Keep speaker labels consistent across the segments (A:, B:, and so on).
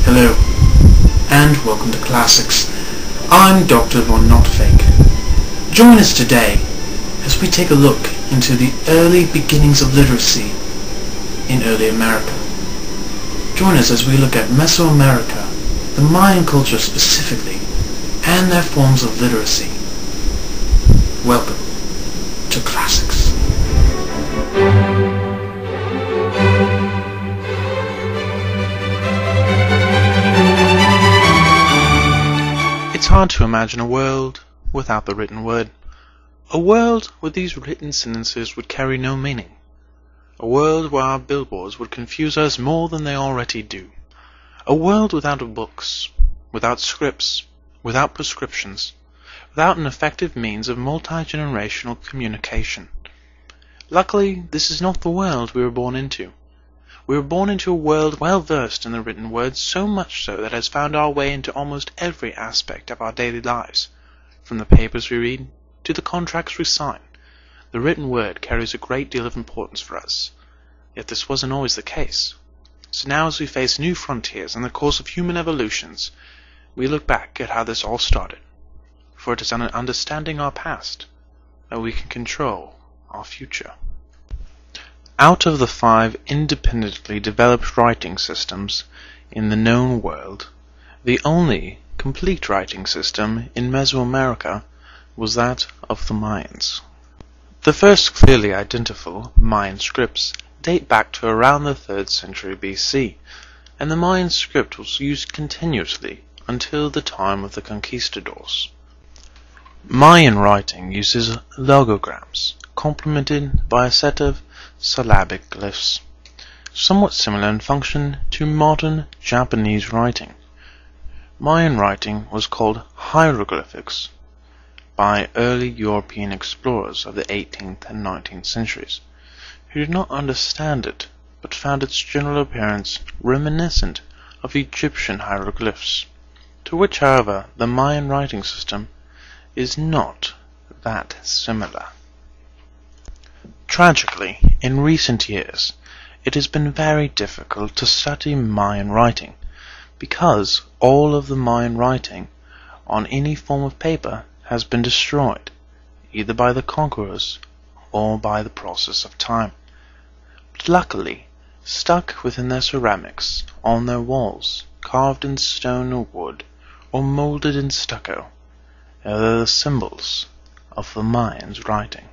A: Hello, and welcome to Classics. I'm Dr. Von Notfake. Join us today as we take a look into the early beginnings of literacy in early America. Join us as we look at Mesoamerica, the Mayan culture specifically, and their forms of literacy. Welcome to Classics.
B: It's hard to imagine a world without the written word. A world where these written sentences would carry no meaning. A world where our billboards would confuse us more than they already do. A world without books, without scripts, without prescriptions, without an effective means of multi-generational communication. Luckily, this is not the world we were born into. We were born into a world well versed in the written word, so much so that it has found our way into almost every aspect of our daily lives. From the papers we read to the contracts we sign, the written word carries a great deal of importance for us. Yet this wasn't always the case. So now, as we face new frontiers in the course of human evolutions, we look back at how this all started. For it is in understanding our past that we can control our future. Out of the 5 independently developed writing systems in the known world, the only complete writing system in Mesoamerica was that of the Mayans. The first clearly identifiable Mayan scripts date back to around the 3rd century BC, and the Mayan script was used continuously until the time of the conquistadors. Mayan writing uses logograms, complemented by a set of syllabic glyphs, somewhat similar in function to modern Japanese writing. Mayan writing was called hieroglyphics by early European explorers of the 18th and 19th centuries, who did not understand it, but found its general appearance reminiscent of Egyptian hieroglyphs, to which, however, the Mayan writing system is not that similar. Tragically, in recent years, it has been very difficult to study Mayan writing, because all of the Mayan writing on any form of paper has been destroyed, either by the conquerors or by the process of time. But luckily, stuck within their ceramics, on their walls, carved in stone or wood, or molded in stucco, are the symbols of the Mayans' writing.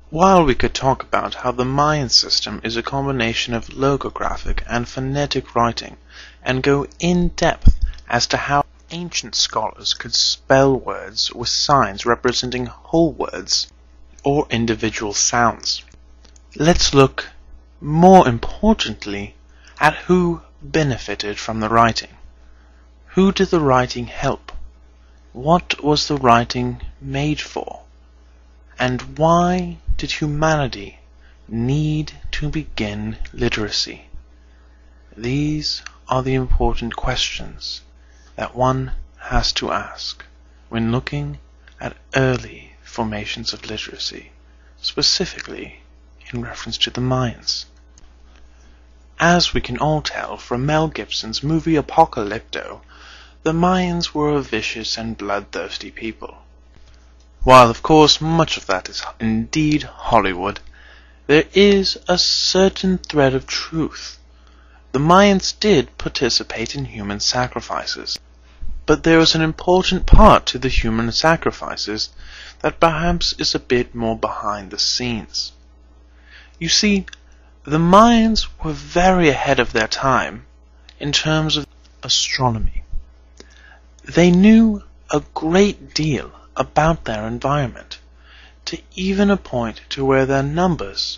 B: While we could talk about how the Mayan system is a combination of logographic and phonetic writing, and go in depth as to how ancient scholars could spell words with signs representing whole words or individual sounds, let's look more importantly at who benefited from the writing. Who did the writing help? What was the writing made for? And why did humanity need to begin literacy? These are the important questions that one has to ask when looking at early formations of literacy, specifically in reference to the Mayans. As we can all tell from Mel Gibson's movie Apocalypto, the Mayans were a vicious and bloodthirsty people. While of course much of that is indeed Hollywood, there is a certain thread of truth. The Mayans did participate in human sacrifices, but there is an important part to the human sacrifices that perhaps is a bit more behind the scenes. You see, the Mayans were very ahead of their time in terms of astronomy. They knew a great deal about their environment, to even a point to where their numbers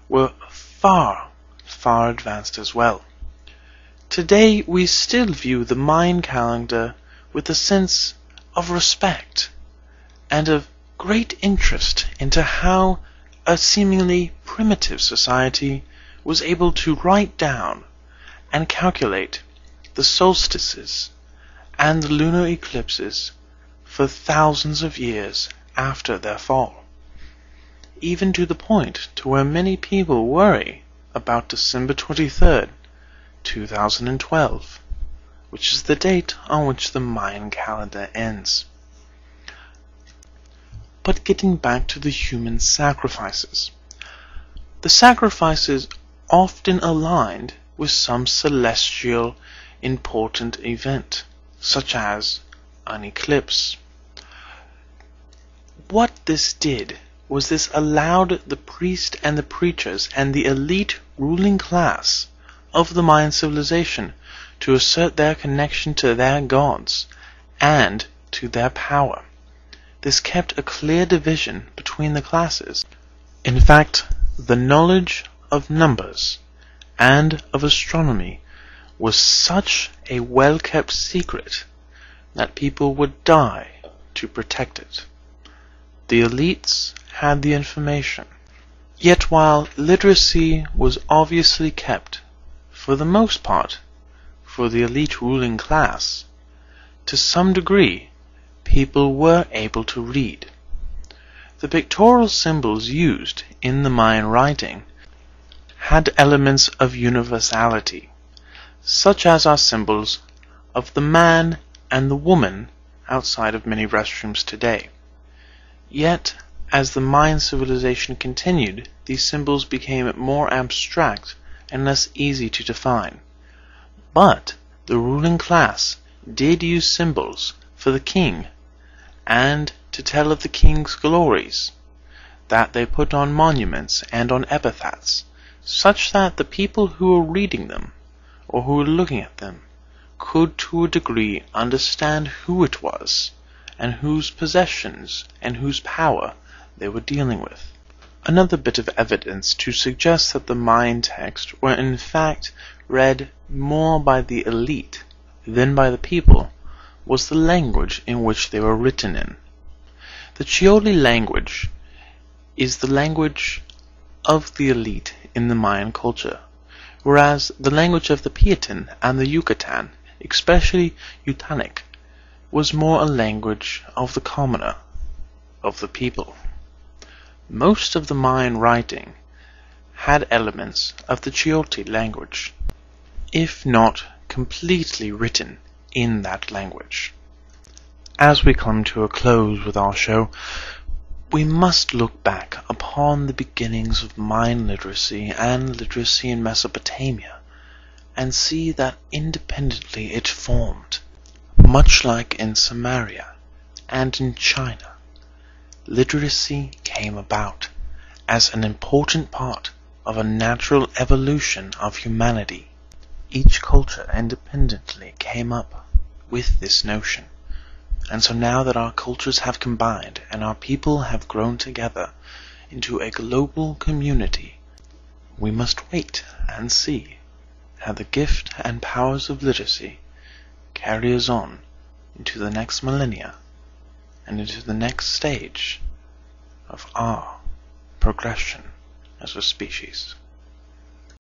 B: were far, far advanced as well. Today we still view the Mayan calendar with a sense of respect and of great interest into how a seemingly primitive society was able to write down and calculate the solstices and the lunar eclipses for thousands of years after their fall, even to the point to where many people worry about December 23rd, 2012, which is the date on which the Mayan calendar ends. But getting back to the human sacrifices. The sacrifices often aligned with some celestial important event, such as an eclipse. What this did was this allowed the priest and the preachers and the elite ruling class of the Mayan civilization to assert their connection to their gods and to their power. This kept a clear division between the classes. In fact, the knowledge of numbers and of astronomy was such a well-kept secret that people would die to protect it. The elites had the information. Yet while literacy was obviously kept, for the most part, for the elite ruling class, to some degree, people were able to read. The pictorial symbols used in the Mayan writing had elements of universality, such as are symbols of the man and the woman outside of many restrooms today. Yet, as the Mayan civilization continued, these symbols became more abstract and less easy to define. But the ruling class did use symbols for the king, and to tell of the king's glories, that they put on monuments and on epitaphs, such that the people who were reading them, or who were looking at them, could to a degree understand who it was, and whose possessions and whose power they were dealing with. Another bit of evidence to suggest that the Mayan texts were in fact read more by the elite than by the people was the language in which they were written in. The Chiollí language is the language of the elite in the Mayan culture, whereas the language of the Piatan and the Yucatan, especially Utanic, was more a language of the commoner, of the people. Most of the Mayan writing had elements of the Chiollí language, if not completely written in that language. As we come to a close with our show, we must look back upon the beginnings of Mayan literacy and literacy in Mesopotamia and see that independently it formed, much like in Samaria and in China. Literacy came about as an important part of a natural evolution of humanity. Each culture independently came up with this notion. And so now that our cultures have combined and our people have grown together into a global community, we must wait and see how the gift and powers of literacy carry us on into the next millennia and into the next stage of our progression as a species.